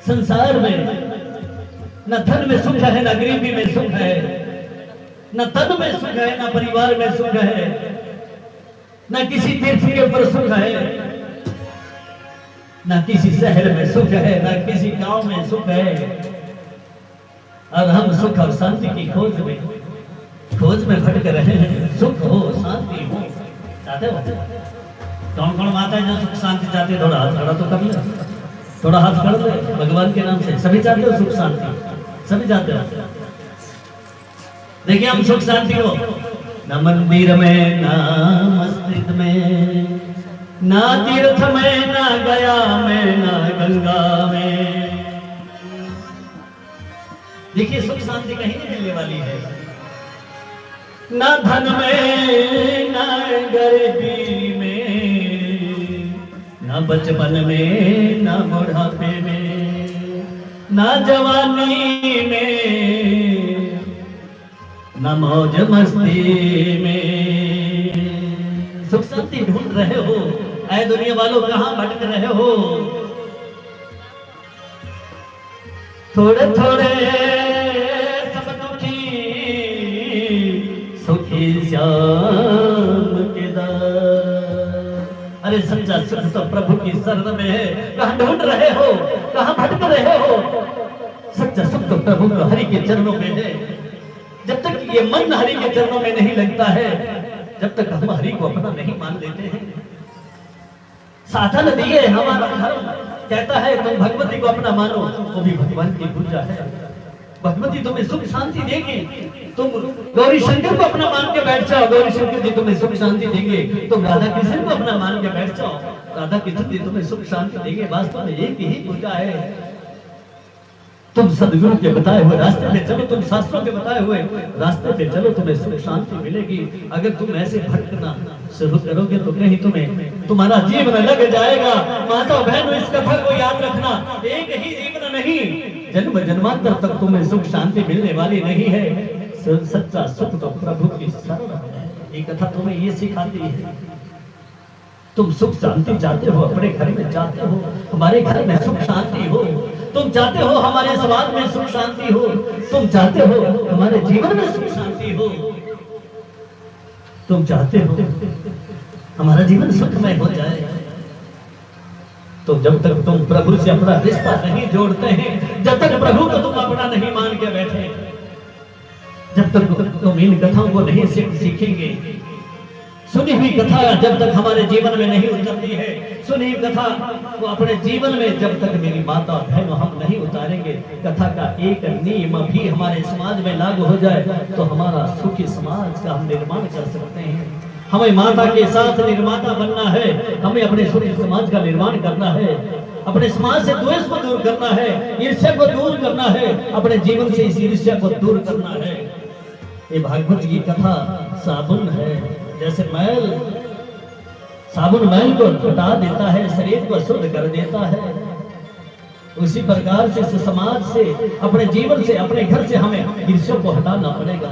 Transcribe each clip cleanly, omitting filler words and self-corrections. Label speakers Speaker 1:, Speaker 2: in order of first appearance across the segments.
Speaker 1: संसार में न धन में सुख है, न गरीबी में सुख है, न तन में सुख है, न परिवार में सुख है, न किसी तीर्थ के ऊपर सुख है, न किसी शहर में सुख है, न किसी गांव में सुख है। और हम सुख और शांति की खोज में भटक रहे हैं। सुख हो, शांति हो, चाहते हो? कौन कौन माता है जो सुख शांति चाहते? थोड़ा हाथ खड़ा तो कर ले, थोड़ा हाथ कर ले भगवान के नाम से। सभी चाहते हो सुख शांति? सभी चाहते हो? देखिए, हम सुख शांति को न मंदिर में, ना मस्जिद में, ना तीर्थ में, ना गया में, ना गंगा में। देखिए, सुख शांति कहीं नहीं मिलने वाली है। ना धन में, ना गरीबी में, ना बचपन में, ना बुढ़ापे में, ना जवानी में, ना मौज मस्ती में। सुख शांति ढूंढ रहे हो? ऐ दुनिया वालों, कहां भटक रहे हो? थोड़े थोड़े सब दुखी, सुखी श्याम के दर। अरे सच्चा सुख तो प्रभु की शरण में है। कहां ढूंढ रहे हो? कहां भटक रहे हो? सच्चा सुख तो प्रभु को हरि के चरणों में है। जब तक ये मन हरि के चरणों में नहीं लगता है, जब तक हम हरि को अपना नहीं मान लेते हैं। साधन दिए हमारा धर्म कहता है तुम भगवती को अपना मानो, वो भी भगवान की पूजा है। भगवती तुम्हें सुख शांति देगी। तुम गौरी शंकर को अपना मान के बैठ जाओ, गौरी शंकर जी तुम्हें सुख शांति देंगे। तुम राधा कृष्ण को अपना मान के बैठ जाओ, राधा कृष्ण जी तुम्हें सुख शांति देंगे। वास्तव में एक ही पूजा है। तुम सदगुरु के बताए हुए रास्ते पे चलो, तुम शास्त्रों के बताए हुए रास्ते पे चलो, तुम्हें सुख शांति मिलेगी। अगर तुम ऐसे भटकना शुरू करोगे तो कहीं तुम्हारा जीवन लग जाएगा। माता बहनों, इस कथा को याद रखना, एक ही जीवन नहीं, जन्म जन्मांतर तक तुम्हें सुख शांति मिलने वाली नहीं है। सच्चा सुख तो प्रभु की शरण है। ये कथा तुम्हें ये सिखाती है। तुम सुख शांति चाहते हो, अपने घर में चाहते हो, हमारे घर में सुख शांति हो। तुम चाहते हो हमारे समाज में सुख शांति हो। तुम चाहते हो हमारे जीवन में सुख शांति हो। तुम चाहते हो हमारा जीवन सुखमय हो जाए। तो जब तक तुम प्रभु से अपना रिश्ता नहीं जोड़ते हैं, जब तक प्रभु को तुम अपना नहीं मान के बैठे, जब तक तुम इन कथाओं को नहीं सीखेंगे, सुनी हुई कथा जब तक हमारे जीवन में नहीं उतरती है, सुनी हुई कथा को अपने जीवन में जब तक मेरी माता बहनों हम नहीं उतारेंगे, कथा का एक नियम भी हमारे समाज में लागू हो जाए तो हमारा सुखी समाज का हम निर्माण कर सकते हैं। हमें माता के साथ निर्माता बनना है। हमें अपने सुखी समाज का निर्माण करना है। अपने समाज से द्वेष को दूर करना है, ईर्ष्या को दूर करना है, अपने जीवन से इस ईर्ष्या को दूर करना है। ये भागवत की कथा साबुन है। जैसे साबुन मैल को हटा देता है, शरीर को शुद्ध कर देता है, उसी प्रकार से समाज से, अपने जीवन से, अपने घर से हमें ईर्ष्या को हटाना पड़ेगा,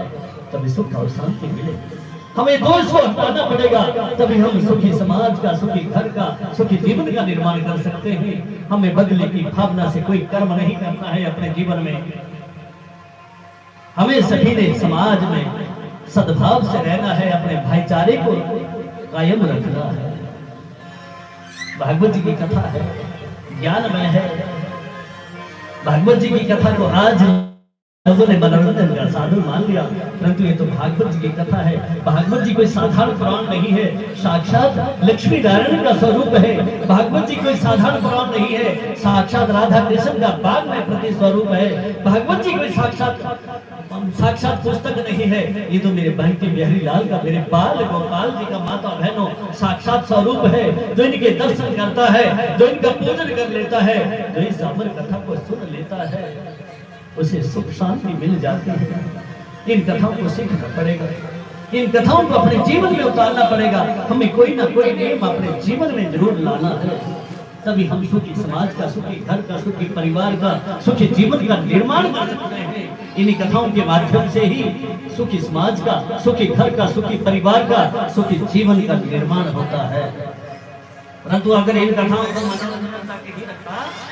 Speaker 1: तभी सुख और शांति मिलेगी। हमें दोष को हटाना पड़ेगा, तभी हम सुखी समाज का, सुखी घर का, सुखी जीवन का निर्माण कर सकते हैं। हमें बदले की भावना से कोई कर्म नहीं करना है अपने जीवन में। हमें सभी ने समाज में सद्भाव से रहना है, अपने भाईचारे को कायम रखना है। भागवत जी की कथा है, ज्ञानमय है। भागवत जी की कथा को आज लोगों ने मनोरंजन का साधन मान लिया, परंतु ये तो भागवत जी की कथा है। भागवत जी कोई साधारण पुराण नहीं है, साक्षात लक्ष्मी नारायण का स्वरूप है। भागवत जी कोई साधारण पुराण नहीं है, साक्षात राधा कृष्ण का बाग में प्रति स्वरूप है। भागवत जी कोई साक्षात पुस्तक नहीं है, ये तो मेरे बहन के बिहारी लाल का, मेरे बाल गोपाल जी का, माता बहनों, साक्षात स्वरूप है। जो इनके दर्शन करता है, जो इनका पूजन कर लेता है, जो इस अमर कथा को सुन लेता है, उसे सुख शांति मिल जाती है। इन कथाओं को सीखना पड़ेगा, इन कथाओं को अपने जीवन में उतारना पड़ेगा। हमें कोई ना कोई नियम अपने जीवन में जरूर लाना है, तभी हम सुखी समाज का, सुखी घर का, सुखी परिवार का, सुखी जीवन का निर्माण कर सकते हैं। इन्हीं कथाओं के माध्यम से ही सुखी समाज का, सुखी घर का, सुखी परिवार का, सुखी जीवन का निर्माण होता है। परंतु अगर इन कथाओं को मनोरंजन के ही रखा